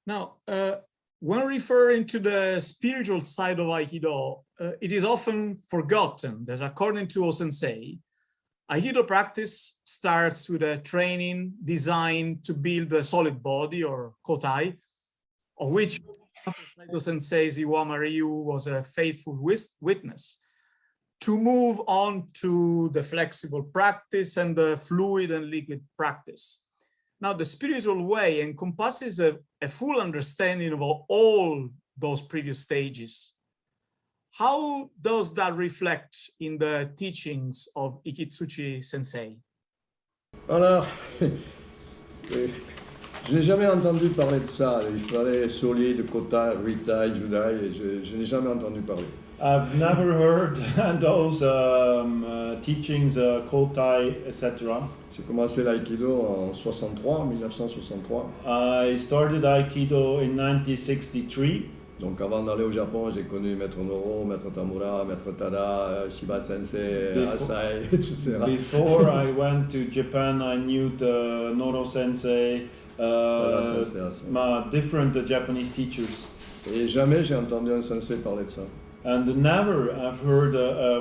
Now, when referring to the spiritual side of Aikido, it is often forgotten that according to O-sensei, Aikido practice starts with a training designed to build a solid body, or kotai, of which O-sensei's Iwama Ryu was a faithful witness, to move on to the flexible practice and the fluid and liquid practice. Now, the spiritual way encompasses a full understanding of all those previous stages. How does that reflect in the teachings of Ikitsuchi Sensei? Alors, je n'ai jamais entendu parler de ça. Il fallait solide, kota, ritai, judai. Je n'ai jamais entendu parler. I've never heard those teachings, kotai, etc. J'ai commencé l'aïkido en 1963. I started Aikido in 1963. Donc avant d'aller au Japon, j'ai connu Maître Noro, Maître Tamura, Maître Tada, Shiba Sensei, Asai, etc. Before I went to Japan, I knew the Noro Sensei, different Japanese teachers. Et jamais j'ai entendu un sensei parler de ça. And never I've heard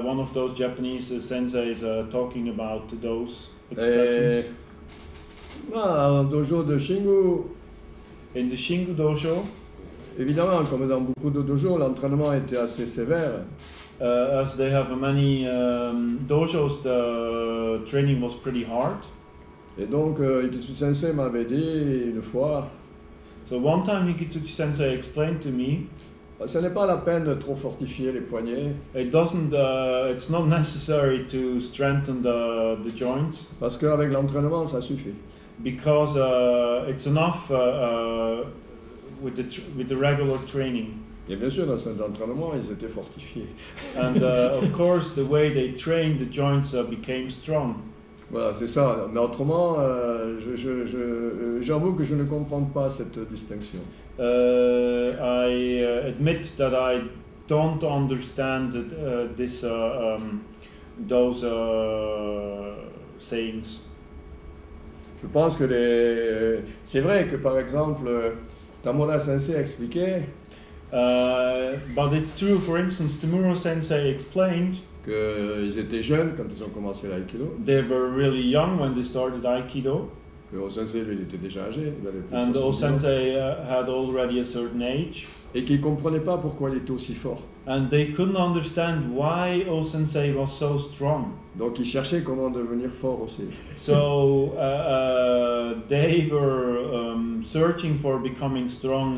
one of those Japanese senseis talking about those expressions. Au dojo de Shingu, in the Shingu dojo, évidemment, comme dans beaucoup de dojos, l'entraînement était assez sévère. As they have many dojos, the training was pretty hard. Et donc, Ikitsuchi Sensei m'avait dit une fois. So one time Ikitsuchi Sensei explained to me. Ce n'est pas la peine de trop fortifier les poignets. It's not necessary to strengthen the joints. Parce qu'avec l'entraînement, ça suffit. Because it's enough with the regular training. Et bien sûr, dans cet entraînement, ils étaient fortifiés. And of course, the way they trained, the joints became strong. Voilà, c'est ça. Mais autrement, j'avoue que je ne comprends pas cette distinction. I admit that I don't understand those sayings. Je pense que c'est vrai que par exemple, Tamura Sensei expliquait. But it's true. For instance, Tamura Sensei explained qu'ils étaient jeunes quand ils ont commencé l'aïkido. They were really young when they started Aikido. Que O-sensei, lui, il était déjà âgé. And O-sensei had already a certain age. Et qu'ils ne comprenaient pas pourquoi il était aussi fort. And they couldn't understand why O-sensei was so strong. Donc ils cherchaient comment devenir fort aussi. So they were searching for becoming strong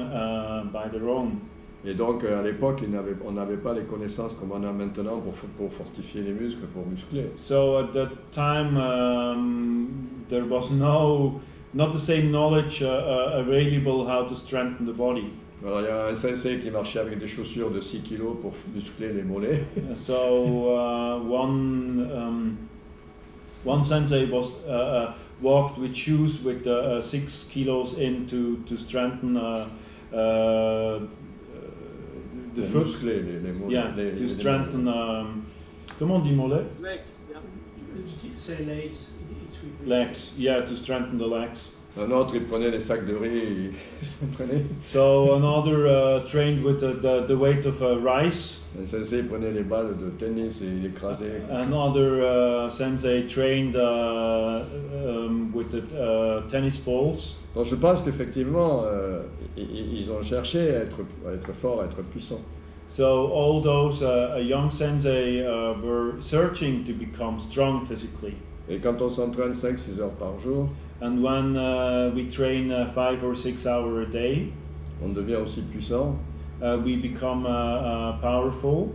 by their own. Et donc à l'époque, on n'avait pas les connaissances comme on a maintenant pour fortifier les muscles, pour muscler. So at that time, there was not the same knowledge available how to strengthen the body. Alors il y a un sensei qui marchait avec des chaussures de 6 kilos pour muscler les mollets. So one sensei was walked with shoes with 6 kilos in to strengthen the foot. Muscler les mollets. Yeah, to strengthen. Comment on dit mollet? Legs. Yeah. Say legs. Legs. Yeah, to strengthen the legs. Un autre, il prenait des sacs de riz et il s'entraînait. So another trained with the weight of rice. Un sensei prenait les balles de tennis et il écrasait. Another sensei trained with the tennis balls. Donc je pense qu'effectivement, ils ont cherché à être forts, à être puissants. So all those young sensei were searching to become strong physically. Et quand on s'entraîne 5-6 heures par jour, And when we train 5 or 6 hours a day, on devient aussi puissant. we become powerful.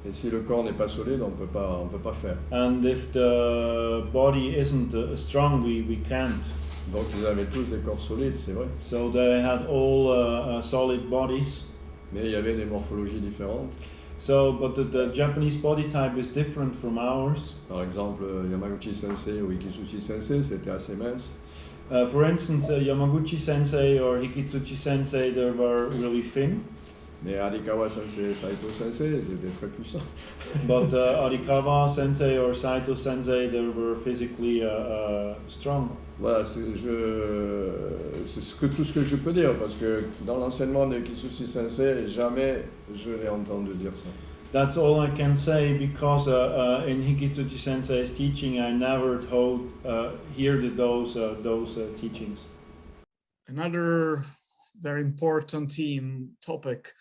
Et si le corps n'est pas solide, on peut pas faire. And if the body isn't strong, we can't. Donc ils avaient tous des corps solides, c'est vrai. So they had all solid bodies. Mais il y avait des morphologies différentes. So, but the Japanese body type is different from ours. Par exemple, Yamaguchi Sensei ou Ikitsuchi Sensei, c'était assez mince. For instance, Yamaguchi Sensei or Hikitsuchi Sensei, they were really thin. Mais Arikawa Sensei et Saito Sensei, c'était très puissant. But Arikawa Sensei or Saito Sensei, they were physically strong. Voilà, tout ce que je peux dire, parce que dans l'enseignement de Kisushi Sensei, jamais je l'ai entendu dire ça. That's all I can say, because in Hikitsuchi Sensei's teaching, I never heard those teachings. Another very important topic.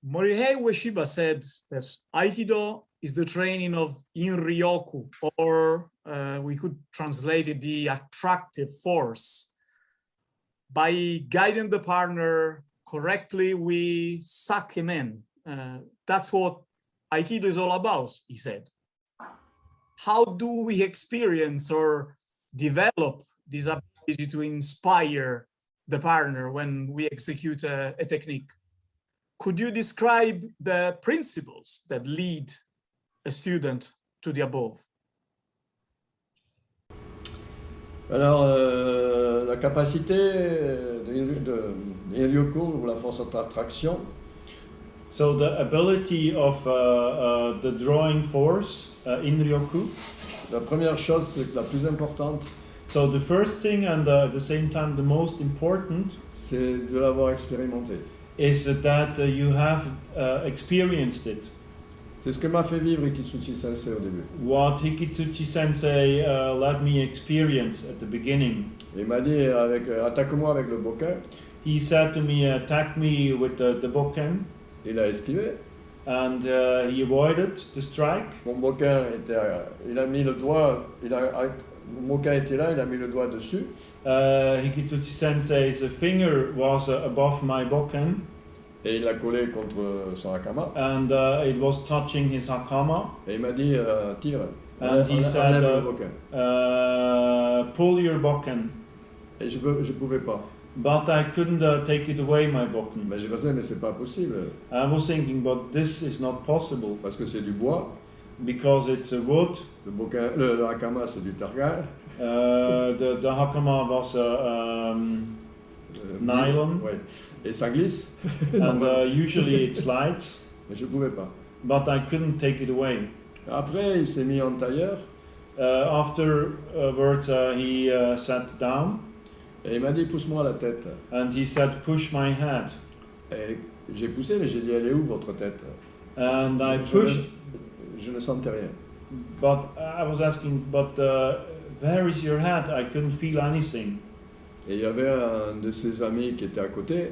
Morihei Ueshiba said that Aikido is the training of Inryoku, or we could translate it the attractive force. By guiding the partner correctly, we suck him in. That's what Aikido is all about, he said. How do we experience or develop this ability to inspire the partner when we execute a technique? Could you describe the principles that lead a student to the above? Alors, la capacité de Inryoku, ou la force d'attraction. So the ability of the drawing force, Inryoku. La première chose, c'est la plus importante. So the first thing, and at the same time the most important, c'est de l'avoir expérimenté. Is that you have experienced it. C'est ce que m'a fait vivre Hikitsuchi Sensei au début. What Hikitsuchi Sensei let me experience at the beginning. Il m'a dit attaque-moi avec le bokken. He said to me, attack me with the bokken. Il a esquivé. And he avoided the strike. Mon bokken il a mis le doigt, mon bokken était là, il a mis le doigt dessus. Hikitsuchi Sensei's finger was above my bokken. Et il l'a collé contre son hakama. And it was touching his hakama. Et il m'a dit tire. And he said le bokken. Pull your bokken. Et je pouvais pas. But I couldn't take it away, my bokken. Mais j'ai pensé, mais c'est pas possible. I was thinking, but this is not possible. Parce que c'est du bois. Because it's a wood. Le hakama, c'est du targal. The hakama was nylon. Ouais. Et ça glisse. And usually it slides. Mais je pouvais pas. But I couldn't take it away. Après, il s'est mis en tailleur. Afterwards, he sat down. Et il m'a dit, pousse-moi la tête. And he said, push my head. Et j'ai poussé, mais j'ai dit, elle est où votre tête? And I pushed. Je ne sentais rien. But I was asking, but where is your head? I couldn't feel anything. Et il y avait un de ses amis qui était à côté.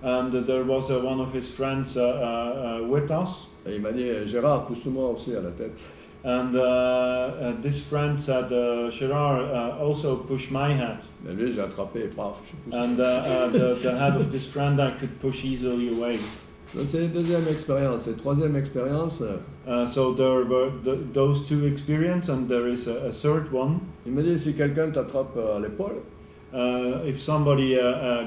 And there was one of his friends with us. Et il m'a dit, Gérard, pousse-moi aussi à la tête. And this friend said, Gérard, also push my head. Mais lui, j'ai attrapé, paf, je pousse. And the head of this friend I could push easily away. Donc c'est la deuxième expérience. Et troisième expérience. So there were those two experiences, and there is a third one. Il m'a dit, si quelqu'un t'attrape à l'épaule, if somebody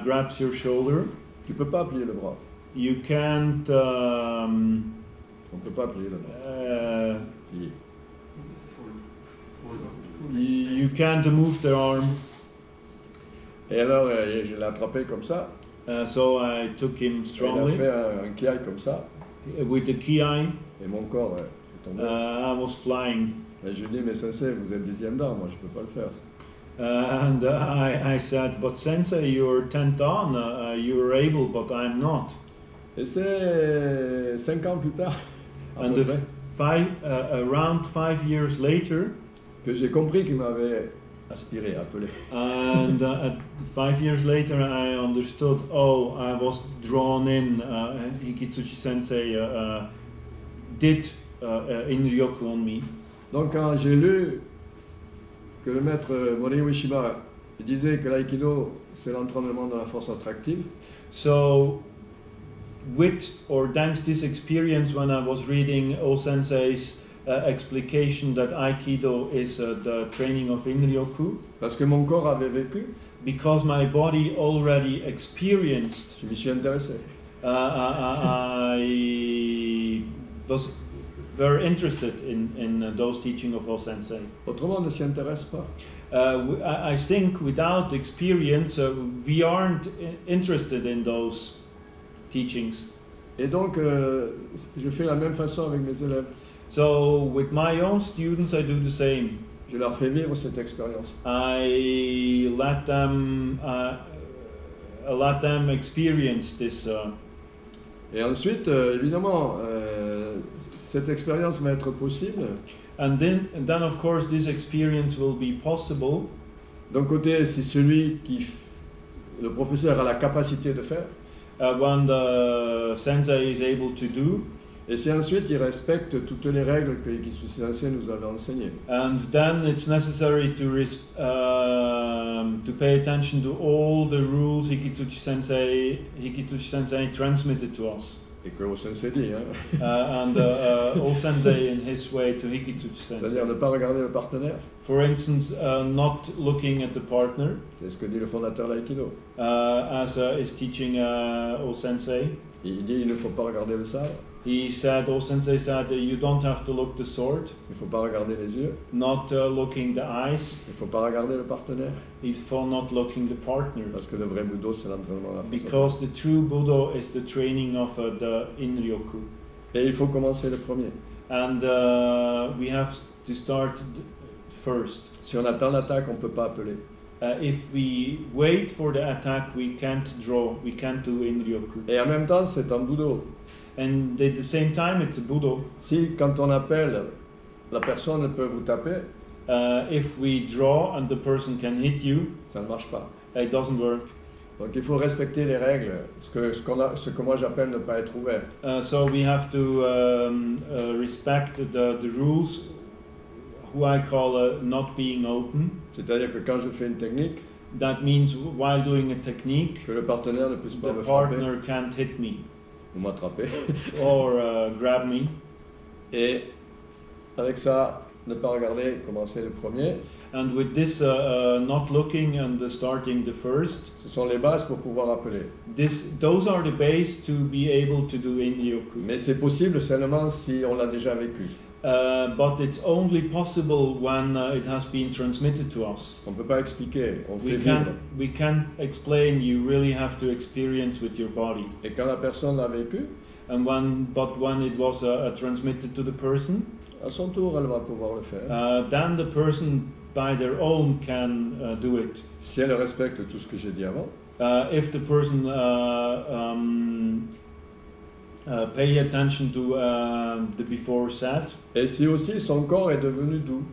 grabs your shoulder, tu peux pas plier le bras. you can't. On peut pas plier le bras. Plier. You can't move the arm. Et alors, je l'ai attrapé comme ça. So I took him Il a strongly fait un kiai comme ça. with the ki. Et mon corps est tombé. I was flying, Et je lui ai dit, mais Sensei, vous êtes 10e dan, moi je peux pas le faire. and I said, but Sensei, you're 10th dan. You're able, but I'm not. Et c'est 5 ans plus tard, à And peu près, around 5 years later, que j'ai compris qu'il m'avait aspiré, appelé. and 5 years later, I understood. Oh, I was drawn in. Hikitsuchi Sensei did Inryoku on me. Donc quand j'ai lu que le maître Morihei Ueshiba disait que l'aïkido c'est l'entraînement de la force attractive, So, with or thanks this experience, when I was reading O Sensei's explication that Aikido is the training of Inryoku, parce que mon corps avait vécu, because my body already experienced, je m'y suis intéressé. I was very interested in those teachings of O Sensei. Autrement, on ne s'y intéresse pas. I think without experience, we aren't interested in those teachings. Et donc, je fais la même façon avec mes élèves. So with my own students, I do the same. Je leur fais vivre cette expérience. I let them experience this. Et ensuite, évidemment, cette expérience va être possible. And then of course this experience will be possible. D'un côté, c'est celui le professeur a la capacité de faire. When the sensei is able to do. Et si ensuite il respecte toutes les règles que Hikitsuchi Sensei nous avait enseignées. And then it's necessary to pay attention to all the rules Hikitsuchi Sensei transmitted to us. Et que au Sensei dit, hein. And O-sensei in his way to Hikitsuchi Sensei. C'est-à-dire ne pas regarder le partenaire. For instance, not looking at the partner. C'est ce que dit le fondateur de l'Aïkido. As is teaching O-sensei. Il dit il ne faut pas regarder le sabre. O-sensei said, you don't have to look the sword. Il ne faut pas regarder les yeux. Not looking the eyes. Il ne faut pas regarder le partenaire. For not looking the partner. Parce que le vrai Budo, c'est l'entraînement à la force. Because the true Budo is the training of the In-ryoku. Et il faut commencer le premier. And we have to start first. Si on attend l'attaque, on ne peut pas appeler. If we wait for the attack, we can't draw, we can't do In-ryoku. Et en même temps, c'est un Budo. And at the same time, it's a Budo. Si, quand on appelle, la personne peut vous taper, if we draw and the person can hit you, ça ne marche pas. it doesn't work. Donc il faut respecter les règles, ce que moi j'appelle ne pas être ouvert. So we have to respect the rules, who I call not being open. C'est-à-dire que quand je fais une technique, That means while doing a technique, que le partenaire ne puisse pas the me frapper partner can't hit me ou m'attraper. or grab me. Et avec ça, ne pas regarder, commencer le premier. And with this not looking and starting the first, Ce sont les bases pour pouvoir appeler. those are the base to be able to do In-ryoku. Mais c'est possible seulement si on l'a déjà vécu. But it's only possible when it has been transmitted to us. On ne peut pas expliquer, on fait vivre. We can't explain, you really have to experience with your body. Et quand la personne l'a vécu, And when it was transmitted to the person, à son tour, elle va pouvoir le faire. then the person by their own can do it. Si elle respecte tout ce que j'ai dit avant. If the person pay attention to the before said. Et si aussi son corps est devenu doux.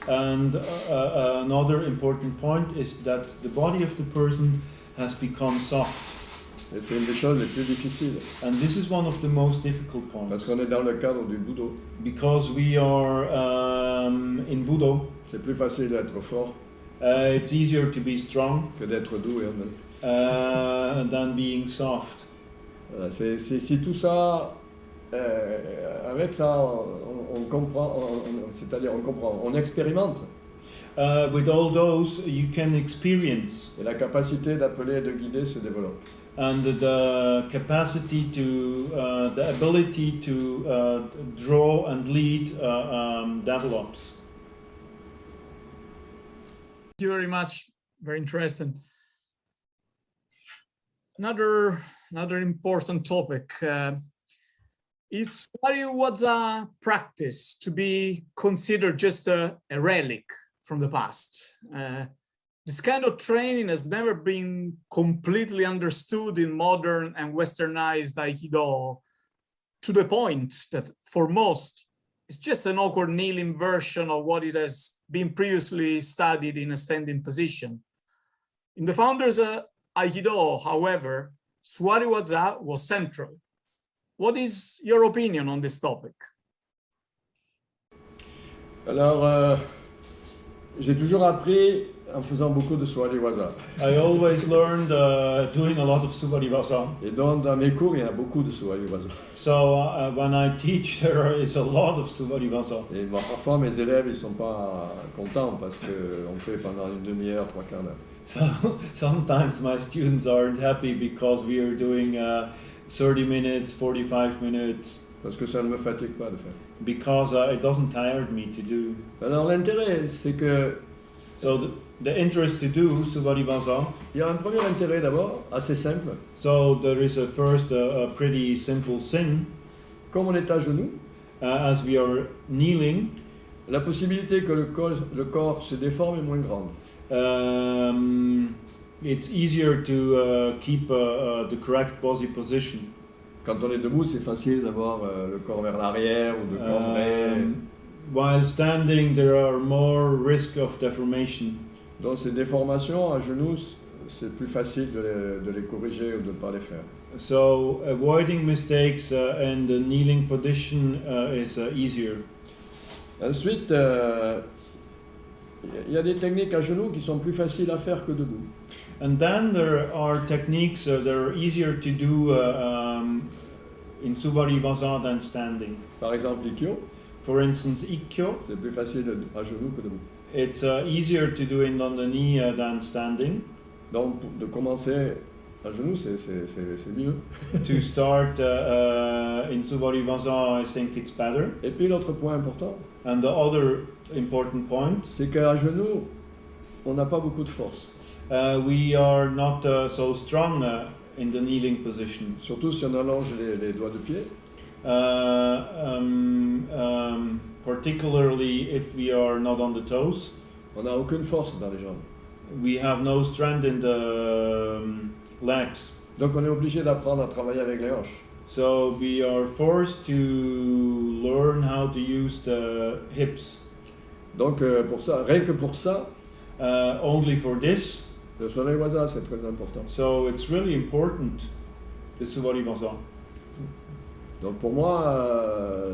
And another important point is that the body of the person has become soft. Et c'est une des choses les plus difficiles. And this is one of the most difficult points. Parce qu'on est dans le cadre du Budo. Because we are in Budo. C'est plus facile d'être fort It's easier to be strong que d'être doux et honnête. than being soft. Voilà, si tout ça, avec ça, on comprend, c'est-à-dire on comprend, on expérimente. With all those, you can experience, Et la capacité d'appeler et de guider se développe. and the capacity to, the ability to draw and lead develops. Thank you very much. Very interesting. Another important topic is Swariwaza practice to be considered just a relic from the past. This kind of training has never been completely understood in modern and westernized Aikido, to the point that for most, it's just an awkward kneeling version of what it has been previously studied in a standing position. In the founders' Aikido, however, Swariwaza was central. What is your opinion on this topic? Alors, j'ai toujours appris en faisant beaucoup de Swariwaza. I always learned doing a lot of Subariwaza. Et donc, dans mes cours, il y a beaucoup de Swariwaza. So when I teach, there is a lot of Subariwaza. Et bon, parfois, mes élèves, ils ne sont pas contents parce qu'on fait pendant une demi-heure, trois quarts d'heure. So sometimes my students aren't happy because we are doing 30 minutes, 45 minutes. Parce que ça ne me fatigue pas de faire. Because it doesn't tire me to do. Alors, l'intérêt, c'est que So the interest to do Subadivasa. Il y a un premier intérêt d'abord, assez simple. So there is a pretty simple thing. Comme on est à genoux, As we are kneeling, la possibilité que le corps se déforme est moins grande. it's easier to keep the correct body position. Quand on est debout, c'est facile d'avoir le corps vers l'arrière ou de cambrer. While standing, there are more risk of deformation. Donc ces déformations à genoux, c'est plus facile de les corriger ou de ne pas les faire. So avoiding mistakes in the kneeling position is easier. Ensuite, il y a des techniques à genoux qui sont plus faciles à faire que debout. And then there are techniques that are easier to do in Subadivasa than standing. Par exemple, l'Ikyo, For instance, Ikkyo, c'est plus facile à genoux que debout. it's easier to do it on the knee than standing. Donc de commencer à genoux, c'est mieux. To start in Subadivasa, I think it's better. Et puis l'autre point important, And the other important point, c'est qu'à genoux, on n'a pas beaucoup de force. we are not so strong in the kneeling position. Surtout si on allonge les doigts de pied. Particularly if we are not on the toes, On n'a aucune force dans les jambes. we have no strength in the legs. Donc on est obligé d'apprendre à travailler avec les hanches. So we are forced to learn how to use the hips. Donc pour ça, rien que pour ça, Only for this, le Soleiwaza c'est très important. so it's really important, the Subadivasa. Donc pour moi,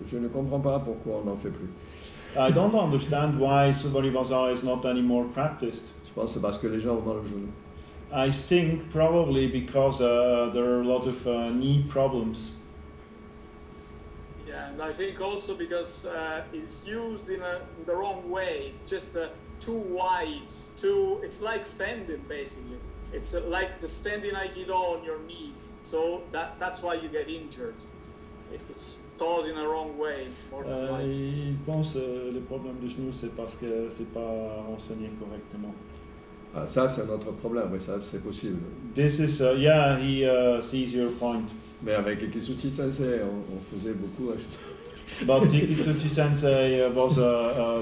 je ne comprends pas pourquoi on n'en fait plus. I don't understand why Subadivasa is not anymore practiced. Je pense que c'est parce que les gens ont mal au genou. I think probably because there are a lot of knee problems. Yeah, and I think also because it's used in the wrong way. It's just too wide. It's like standing basically. It's like the standing Aikido on your knees. So that's why you get injured. It's taught in a wrong way. More than likely. Il pense le problème de genou, c'est parce que c'est pas enseigné correctement. Ah, ça c'est un autre problème, oui, ça c'est possible. This is, yeah, he sees your point. Mais avec Ikisuchi Sensei, on faisait beaucoup. But Ikitsuchi Sensei was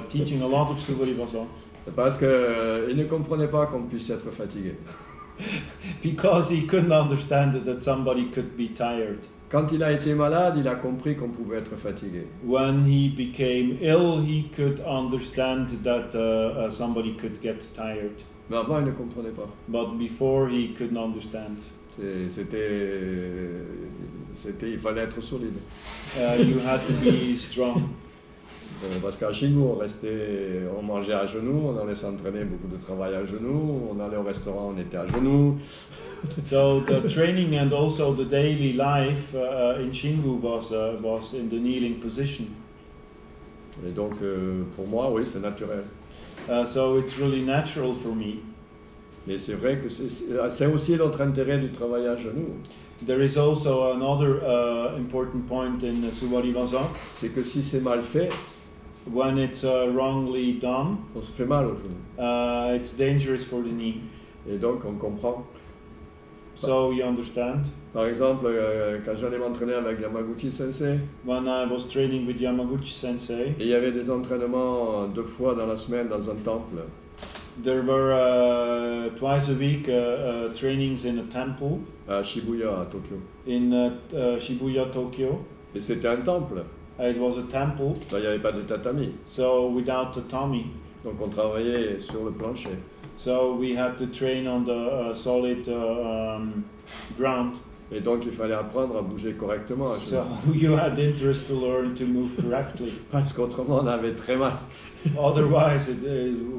teaching a lot of Subadivasa. Parce qu'il ne comprenait pas qu'on puisse être fatigué. Because he couldn't understand that somebody could be tired. Quand il a été malade, il a compris qu'on pouvait être fatigué. When he became ill, he could understand that somebody could get tired. Mais avant, il ne comprenait pas. But before, he couldn't understand. Il fallait être solide. You had to be strong. Parce qu'à Shingu, on mangeait à genoux, on allait s'entraîner, beaucoup de travail à genoux, on allait au restaurant, on était à genoux. So the training and also the daily life in Shingu was in the kneeling position. Et donc, pour moi, oui, c'est naturel. So it's really natural for me. Mais c'est vrai que c'est aussi l'autre intérêt du travail à genoux. There is also another important point in Subadivasa. C'est que si c'est mal fait, when it's wrongly done, on se fait mal au genou. it's dangerous for the knee. Et donc, on comprend. So you understand? Par exemple, quand j'allais m'entraîner avec Yamaguchi Sensei, When I was training with Yamaguchi Sensei, et il y avait des entraînements 2 fois dans la semaine dans un temple. there were twice a week trainings in a temple À Shibuya, à Tokyo. in Shibuya, Tokyo. Et c'était un temple. It was a temple, Là, il n'y avait pas de tatami. so without tatami. Donc on travaillait sur le plancher. So we had to train on the solid ground. Et donc il fallait apprendre à bouger correctement. à So genoux. you had interest to learn to move correctly. Parce qu'autrement on avait très mal. Otherwise, it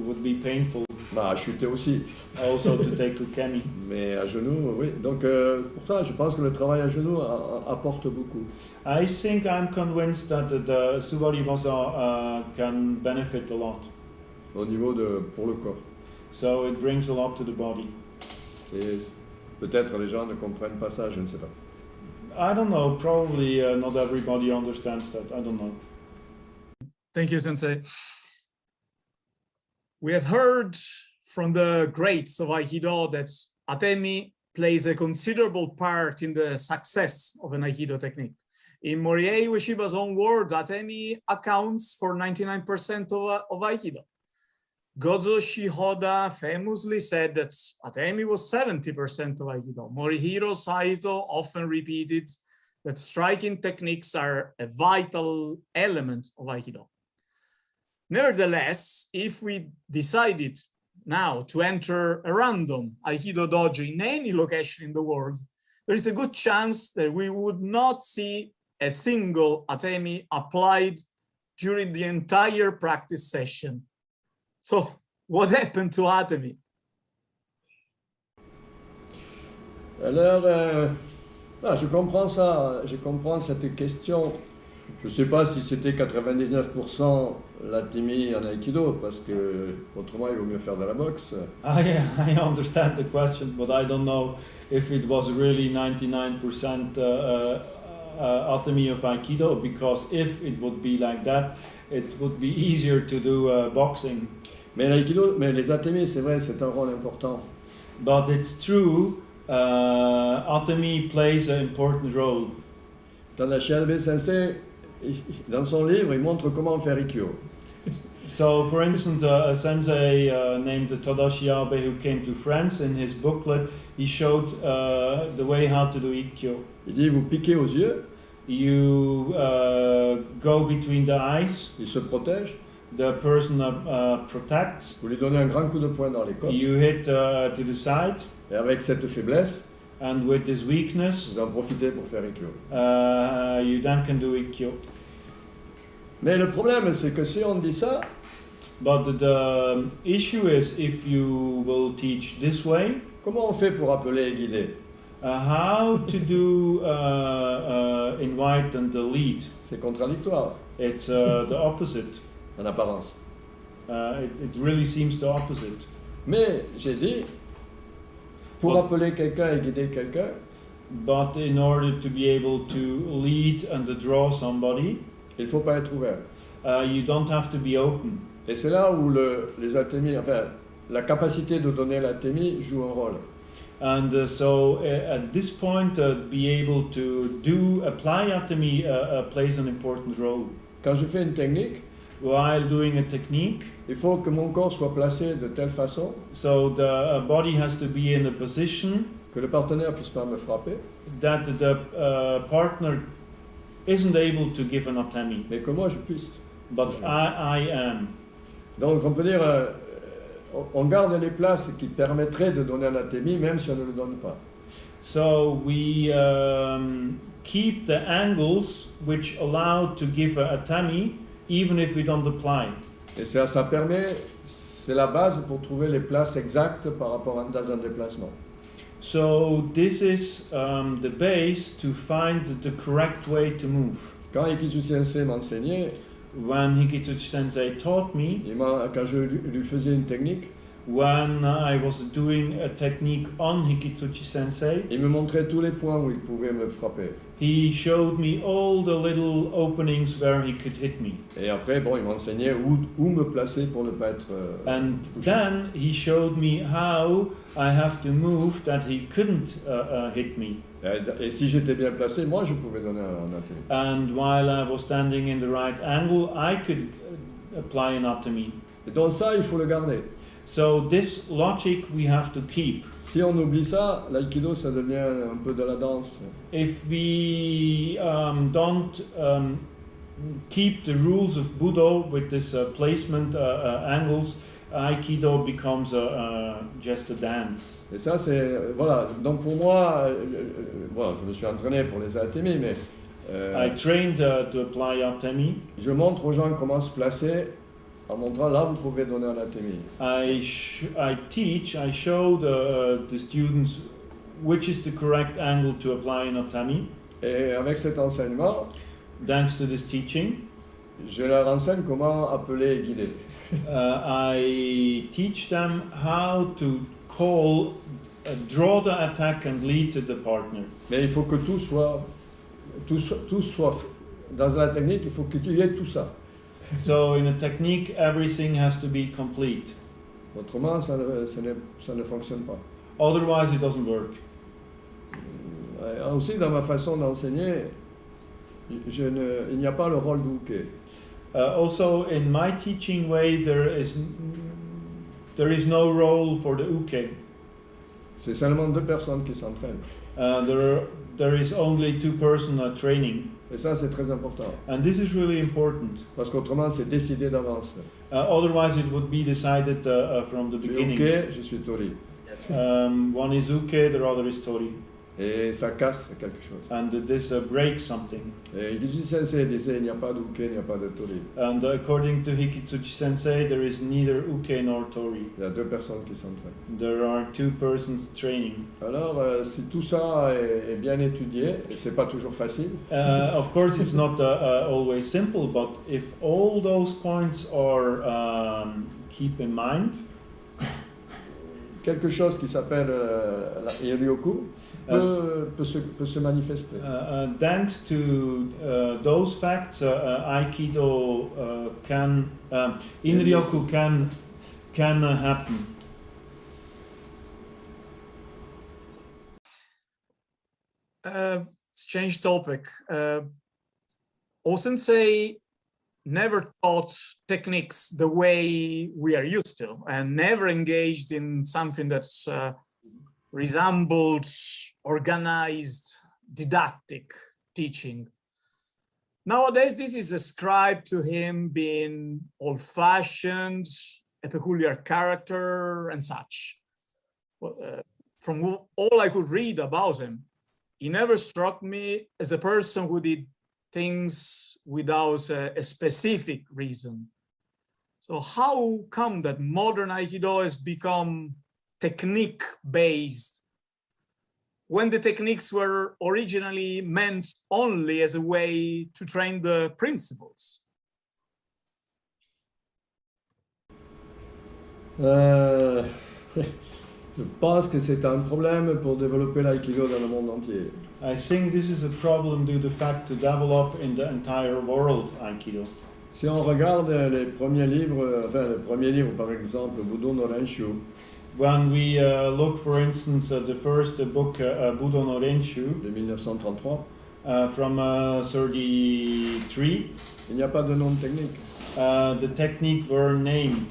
would be painful. Bah, à chuter aussi. Also to take ukemi. Mais à genoux, oui. Donc pour ça, je pense que le travail à genoux apporte beaucoup. I think I'm convinced that the Subadivasa can benefit a lot. Au niveau pour le corps. So it brings a lot to the body. Et peut-être les gens ne comprennent pas ça, je ne sais pas. I don't know, probably not everybody understands that. I don't know. Thank you, Sensei. We have heard from the greats of Aikido that Atemi plays a considerable part in the success of an Aikido technique. In Morihei Ueshiba's own word, Atemi accounts for 99% of Aikido. Gozo Shihoda famously said that Atemi was 70% of Aikido. Morihiro Saito often repeated that striking techniques are a vital element of Aikido. Nevertheless, if we decided now to enter a random Aikido dojo in any location in the world, there is a good chance that we would not see a single Atemi applied during the entire practice session. So what happened to Atemi? Alors, je comprends ça, je comprends cette question. Je ne sais pas si c'était 99% l'Atemi en Aikido, parce que autrement il vaut mieux faire de la boxe. I understand the question, but I don't know if it was really 99% Atemi of Aikido, because if it would be like that, it would be easier to do boxing. Mais l'Aikido, mais les Atemi, c'est vrai, c'est un rôle important. But it's true, Atemi plays an important role. Dans la Shiabe Sensei, dans son livre, il montre comment faire Ikkyo. So, for instance, a sensei named Tadashi Abe, who came to France, in his booklet, he showed the way how to do Ikkyo. Il dit, vous piquez aux yeux, You go between the eyes, il se protège, the person protects, vous lui donnez un grand coup de poing dans les côtes, you hit to the side, et avec cette faiblesse, and with this weakness, vous en profitez pour faire Ikkyo. you then can do Ikkyo. Mais le problème, c'est que si on dit ça, But the issue is, if you will teach this way, comment on fait pour appeler et guider? how to do invite and lead. C'est contradictoire, It's the opposite. en apparence. It really seems the opposite. Mais j'ai dit, pour Bon. appeler quelqu'un et guider quelqu'un, But in order to be able to lead and to draw somebody, il ne faut pas être ouvert. you don't have to be open. Et c'est là où les Atemi, enfin, la capacité de donner l'Atemi joue un rôle. And so at this point, be able to apply Atemi plays an important role. Quand je fais une technique, While doing a technique, il faut que mon corps soit placé de telle façon so the body has to be in a position que le partenaire puisse pas me frapper, that the partner isn't able to give an Atemi, mais que moi je puisse. but Si je- I am. Donc on peut dire, on garde les places qui permettraient de donner un Atemi, même si on ne le donne pas. So we keep the angles which allow to give a Atemi, even if we don't apply. Et ça permet, c'est la base pour trouver les places exactes par rapport dans un déplacement. So this is the base to find the correct way to move. Quand Ikitsu Sensei m'enseignait, When Hikitsuchi Sensei taught me, quand je lui faisais une technique, when I was doing a technique on Hikitsuchi Sensei, il me montrait tous les points où il pouvait me frapper. he showed me all the little openings where he could hit me. Et après, bon, il m'enseignait où me placer pour ne pas être And touché. then he showed me how I have to move that he couldn't hit me. Et si j'étais bien placé, moi, je pouvais donner un Atemi. And while I was standing in the right angle, I could apply an Atemi. Et donc ça, il faut le garder. So this logic we have to keep. Si on oublie ça, l'aïkido, ça devient un peu de la danse. If we don't keep the rules of Budo with this placement angles, Aikido becomes just a dance. Et ça, c'est... Voilà. Donc pour moi, voilà, je me suis entraîné pour les Atemi, mais I trained to apply Atemi. je montre aux gens comment se placer en montrant là, vous pouvez donner un Atemi. I show the students which is the correct angle to apply an Atemi. Et avec cet enseignement, Thanks to this teaching, je leur enseigne comment appeler et guider. I teach them how to call, draw the attack and lead to the partner. Mais il faut que tout soit dans la technique, il faut qu'il y ait tout ça. So in a technique, everything has to be complete. Autrement, ça ne fonctionne pas. Otherwise, it doesn't work. Aussi, dans ma façon d'enseigner, il n'y a pas le rôle d'uke. Also, in my teaching way, there is no role for the uke. C'est seulement 2 personnes qui s'entraînent. There is only 2 persons training. Et ça, c'est très important. And this is really important. Parce qu'autrement, c'est décidé d'avance. Otherwise, it would be decided from the Tu es beginning. uke, je suis tori. One is uke, the other is tori. Et ça casse quelque chose. And this breaks something. Et Hikitsuji Sensei disait, il n'y a pas d'uke, il n'y a pas de tori. And according to Hikitsuji Sensei, there is neither uke nor tori. Il y a 2 personnes qui s'entraînent. There are 2 persons training. Alors, si tout ça est bien étudié, et c'est pas toujours facile, Of course, it's not always simple, but if all those points are keep in mind, quelque chose qui s'appelle la Iryoku peut se manifester. thanks to those facts, Aikido can Inryoku can happen. Let's change topic. O-sensei never taught techniques the way we are used to, and never engaged in something that's resembled organized didactic teaching. Nowadays, this is ascribed to him being old-fashioned, a peculiar character, and such. From all I could read about him, he never struck me as a person who did things without a specific reason. So how come that modern Aikido has become technique-based when the techniques were originally meant only as a way to train the principles? Je pense que c'est un problème pour développer l'aïkido dans le monde entier. I think this is a problem due to the fact to develop in the entire world Aikido. Si on regarde les premiers livres, le premier livre par exemple, Budo no Renshu, When we look, for instance, the first book, Budo no Renshu, de 1933, from 33, il n'y a pas de nom technique. the technique were named.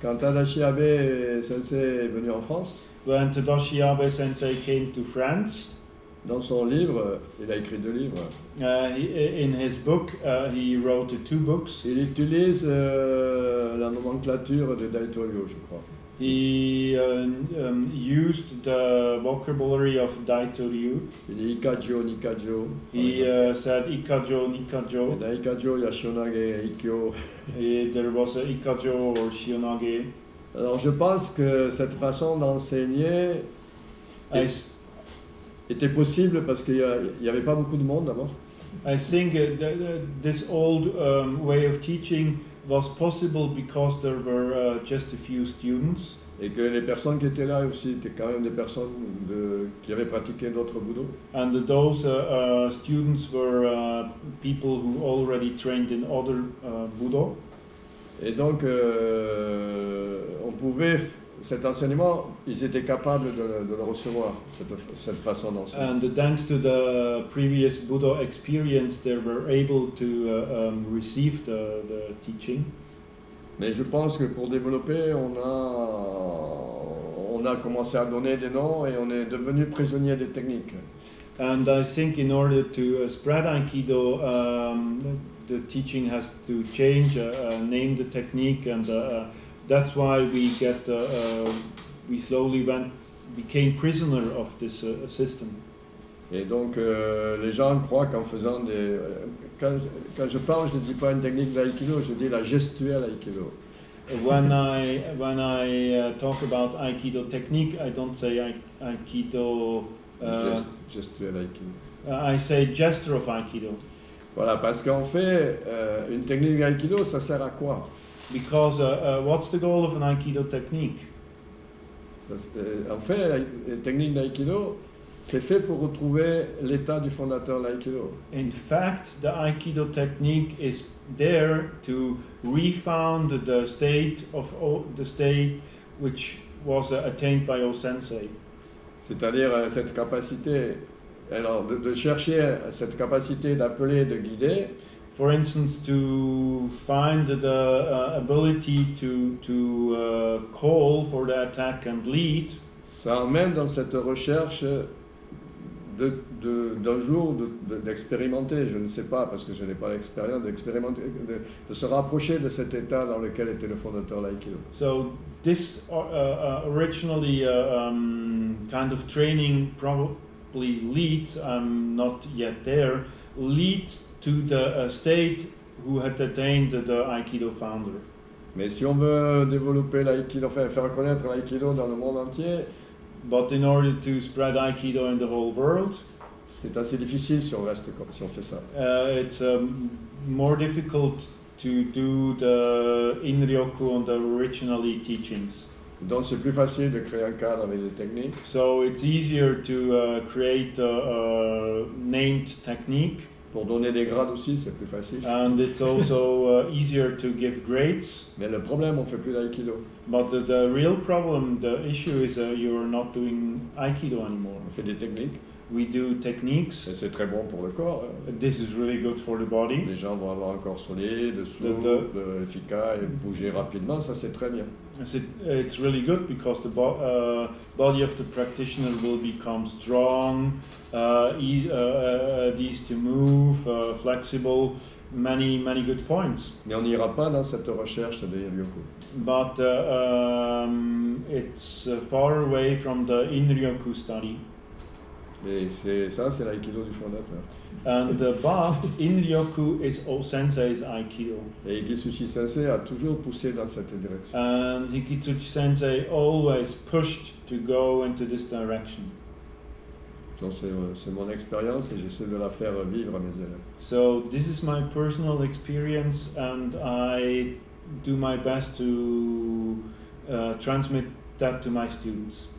Quand Tadashi Abe Sensei est venu en France, When Tadashi Abe Sensei came to France, dans son livre, il a écrit 2 livres. in his book, he wrote 2 books. Il utilise la nomenclature de Daitoryu, je crois. He used the vocabulary of Daitoryu. Il dit Ikajo, Nikajo. He said Ikajo, Nikajo. Et dans Ikajo, il y a Shionage et Ikkyo. There was a Ikajo or Shionage. Alors je pense que cette façon d'enseigner était possible parce qu'il n'y avait pas beaucoup de monde d'abord. I think this old way of teaching was possible because there were just a few students. Et que les personnes qui étaient là aussi étaient quand même des personnes qui avaient pratiqué d'autres budo. And those students were people who already trained in other Budo. Et donc, on pouvait, cet enseignement, ils étaient capables de le recevoir, cette façon d'enseigner. And thanks to the previous Budo experience, they were able to receive the teaching. Mais je pense que pour développer, on a commencé à donner des noms et on est devenu prisonnier des techniques. And I think in order to spread Aikido, the teaching has to change, name the technique, and that's why we slowly became prisoner of this system. Et donc, les gens croient qu'en faisant des... Quand je parle, je ne dis pas une technique d'aïkido, je dis la gestuelle aïkido. When I talk about Aikido technique, I don't say Aikido... gestuelle aïkido. I say gesture of Aikido. Voilà, parce qu'en fait, une technique d'aïkido, ça sert à quoi? Because what's the goal of an Aikido technique? En fait, la technique d'aïkido, c'est fait pour retrouver l'état du fondateur de l'aïkido. In fact, the Aikido technique is there to refound the state which was attained by O-sensei. C'est-à-dire cette capacité, alors de chercher cette capacité d'appeler, de guider, For instance, to find the ability to call for the attack and lead, ça emmène dans cette recherche d'un jour d'expérimenter, je ne sais pas parce que je n'ai pas l'expérience, d'expérimenter, de se rapprocher de cet état dans lequel était le fondateur de l'aïkido. So this originally kind of training probably leads, I'm not yet there, leads to the state who had attained the Aikido founder. Mais si on veut développer l'aïkido, enfin faire connaître l'aïkido dans le monde entier, But in order to spread Aikido in the whole world, c'est assez difficile si on reste comme si on fait ça. it's more difficult to do the Inryoku and the originally teachings. Donc c'est plus facile de créer un cadre avec des techniques. So it's easier to create a named technique, Pour donner des grades aussi, c'est plus facile. and it's also easier to give grades. Mais le problème, on fait plus d'aïkido. But the real problem, the issue is you're not doing Aikido anymore. On fait des techniques, We do techniques. et c'est très bon pour le corps. Hein. This is really good for the body. Les gens vont avoir un corps solide, souple, efficace, et bouger rapidement, ça c'est très bien. It's really good because the body of the practitioner will become strong, easy to move, flexible, many good points. Mais on n'ira pas dans cette recherche de Ryoku. But it's far away from the Inryoku study. Et c'est l'aïkido du fondateur. And but Inryoku is O-sensei's Aikido. Et Gisushi Sensei a toujours poussé dans cette direction. And Hikitsuchi Sensei always pushed to go into this direction. Donc c'est mon expérience et j'essaie de la faire vivre à mes élèves. So this is my personal experience, and I do my best to transmit that to my students.